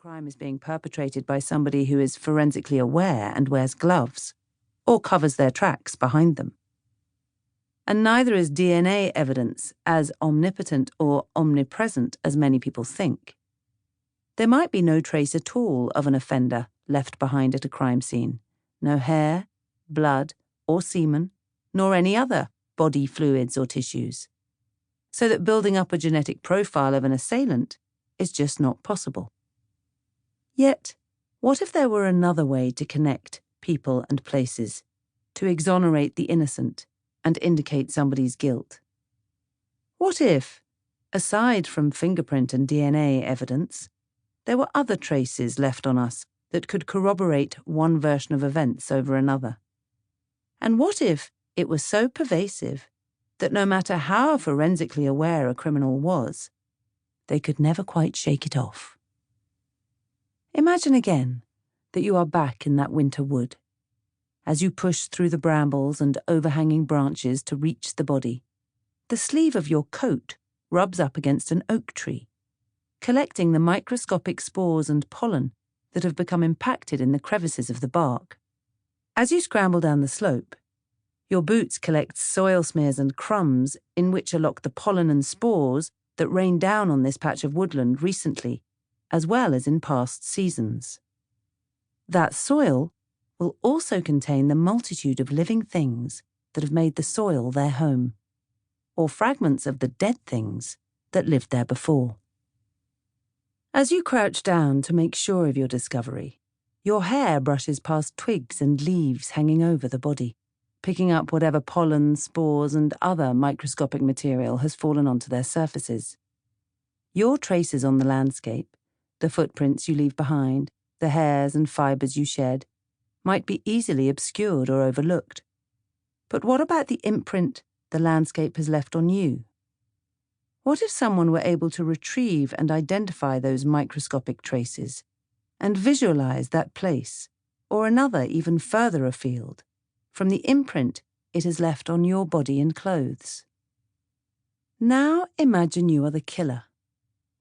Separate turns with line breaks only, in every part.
crime is being perpetrated by somebody who is forensically aware and wears gloves, or covers their tracks behind them. And neither is DNA evidence as omnipotent or omnipresent as many people think. There might be no trace at all of an offender left behind at a crime scene, no hair, blood, or semen, nor any other body fluids or tissues. So that building up a genetic profile of an assailant is just not possible. Yet, what if there were another way to connect people and places, to exonerate the innocent and indicate somebody's guilt? What if, aside from fingerprint and DNA evidence, there were other traces left on us that could corroborate one version of events over another? And what if it was so pervasive that no matter how forensically aware a criminal was, they could never quite shake it off? Imagine again that you are back in that winter wood. As you push through the brambles and overhanging branches to reach the body, the sleeve of your coat rubs up against an oak tree, collecting the microscopic spores and pollen that have become impacted in the crevices of the bark. As you scramble down the slope, your boots collect soil smears and crumbs in which are locked the pollen and spores that rained down on this patch of woodland recently, as well as in past seasons. That soil will also contain the multitude of living things that have made the soil their home, or fragments of the dead things that lived there before. As you crouch down to make sure of your discovery, your hair brushes past twigs and leaves hanging over the body, picking up whatever pollen, spores, and other microscopic material has fallen onto their surfaces. Your traces on the landscape, the footprints you leave behind, the hairs and fibres you shed, might be easily obscured or overlooked. But what about the imprint the landscape has left on you? What if someone were able to retrieve and identify those microscopic traces and visualize that place, or another even further afield, from the imprint it has left on your body and clothes? Now imagine you are the killer.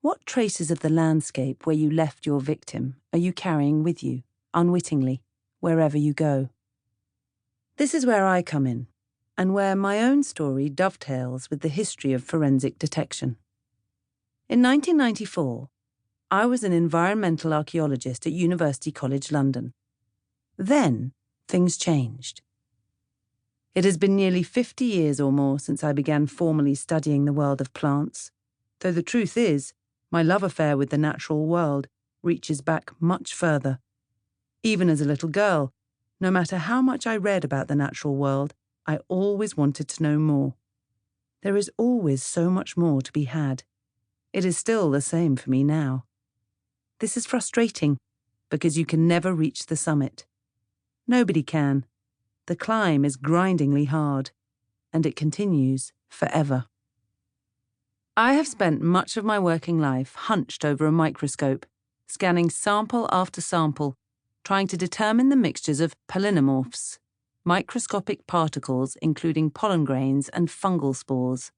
What traces of the landscape where you left your victim are you carrying with you, unwittingly, wherever you go? This is where I come in, and where my own story dovetails with the history of forensic detection. In 1994, I was an environmental archaeologist at University College London. Then, things changed. It has been nearly 50 years or more since I began formally studying the world of plants, though the truth is, my love affair with the natural world reaches back much further. Even as a little girl, no matter how much I read about the natural world, I always wanted to know more. There is always so much more to be had. It is still the same for me now. This is frustrating, because you can never reach the summit. Nobody can. The climb is grindingly hard, and it continues forever. I have spent much of my working life hunched over a microscope, scanning sample after sample, trying to determine the mixtures of pollinomorphs, microscopic particles including pollen grains and fungal spores,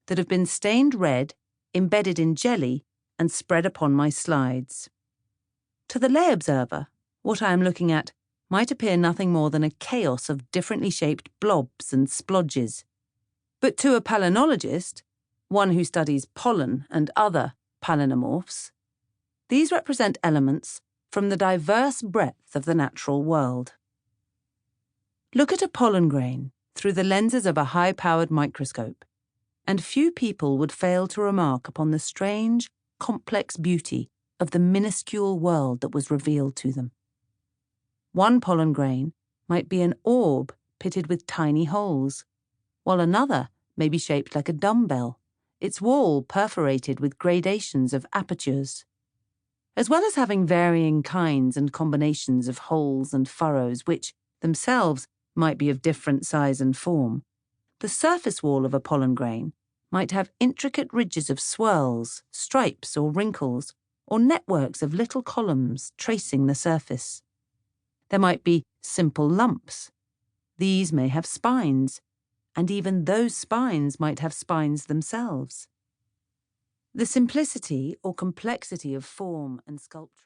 that have been stained red, embedded in jelly, and spread upon my slides. To the lay observer, what I am looking at might appear nothing more than a chaos of differently shaped blobs and splodges. But to a palynologist, one who studies pollen and other pollinomorphs, these represent elements from the diverse breadth of the natural world. Look at a pollen grain through the lenses of a high-powered microscope, and few people would fail to remark upon the strange, complex beauty of the minuscule world that was revealed to them. One pollen grain might be an orb pitted with tiny holes, while another may be shaped like a dumbbell, its wall perforated with gradations of apertures. As well as having varying kinds and combinations of holes and furrows which, themselves, might be of different size and form, the surface wall of a pollen grain might have intricate ridges of swirls, stripes or wrinkles, or networks of little columns tracing the surface. There might be simple lumps. These may have spines, and even those spines might have spines themselves. The simplicity or complexity of form and sculpturing